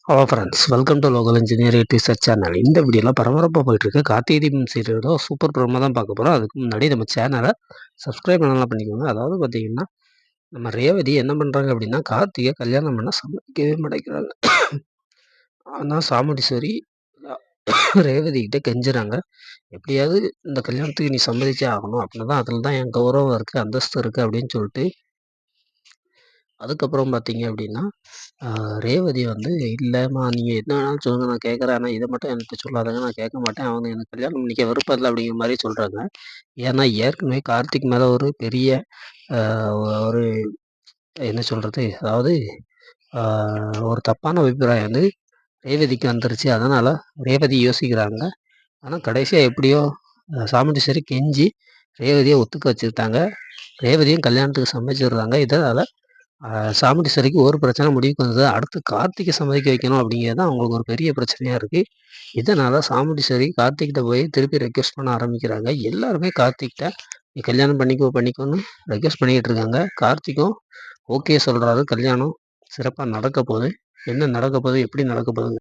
Hello friends, welcome to local engineering research channel. இந்த வீடியோவில் பரபரப்பாக போயிட்டுருக்கு கார்த்திகை தீபம் சீரியலோட சூப்பர் ப்ரோமோ தான் பார்க்க போகிறோம். அதுக்கு முன்னாடி நம்ம சேனலை சப்ஸ்கிரைப் பண்ணலாம் பண்ணிக்கோங்க. அதாவது பார்த்தீங்கன்னா, நம்ம ரேவதி என்ன பண்ணுறாங்க அப்படின்னா, கார்த்திகை கல்யாணம் பண்ண சம்மதிக்கவே மாட்டேங்கிறாங்க. ஆனால் சாமுண்டீஸ்வரி ரேவதி கிட்ட கெஞ்சுறாங்க, எப்படியாவது இந்த கல்யாணத்துக்கு நீ சம்மதிச்சே ஆகணும், அப்படின்னா தான் அதில் தான் என் கௌரவம் இருக்குது, அந்தஸ்து இருக்குது அப்படின்னு சொல்லிட்டு. அதுக்கப்புறம் பார்த்தீங்க அப்படின்னா, ரேவதி வந்து, "இல்லைம்மா நீங்கள் என்ன வேணாலும் சொல்லுங்கள், நான் கேட்குறேன். ஆனால் இதை மட்டும் என்கிட்ட சொல்லாதங்க, நான் கேட்க மாட்டேன். அவங்க எனக்கு கல்யாணம் பண்ணிக்க விருப்பம் இல்லை" அப்படிங்கிற மாதிரி சொல்கிறாங்க. ஏன்னா ஏற்கனவே கார்த்திக் மேலே ஒரு பெரிய ஒரு என்ன சொல்கிறது, அதாவது ஒரு தப்பான அபிப்பிராயம் வந்து ரேவதிக்கு வந்துருச்சு. அதனால் ரேவதி யோசிக்கிறாங்க. ஆனால் கடைசியாக எப்படியோ சாமுண்டீஸ்வரி கெஞ்சி ரேவதியை ஒத்துக்க வச்சுக்கிட்டாங்க. ரேவதியும் கல்யாணத்துக்கு சம்மதிச்சிடுறாங்க. இதனால் சாமுண்டீஸ்வரிக்கு ஒரு பிரச்சனை முடிவுக்கு வந்தது. அடுத்து கார்த்திகை சம்மதிக்க வைக்கணும் அப்படிங்கிறது தான் அவங்களுக்கு ஒரு பெரிய பிரச்சனையாக இருக்குது. இதனால் சாமுண்டீஸ்வரி கார்த்திக்கிட்ட போய் திருப்பி ரெக்வெஸ்ட் பண்ண ஆரம்பிக்கிறாங்க. எல்லாருமே கார்த்திக்கிட்ட நீ கல்யாணம் பண்ணிக்கோன்னு ரெக்வெஸ்ட் பண்ணிக்கிட்டு இருக்காங்க. கார்த்திக்கும் ஓகே சொல்கிறாரு. கல்யாணம் சிறப்பாக நடக்க போகுது. என்ன நடக்க போகுது, எப்படி நடக்க போகுது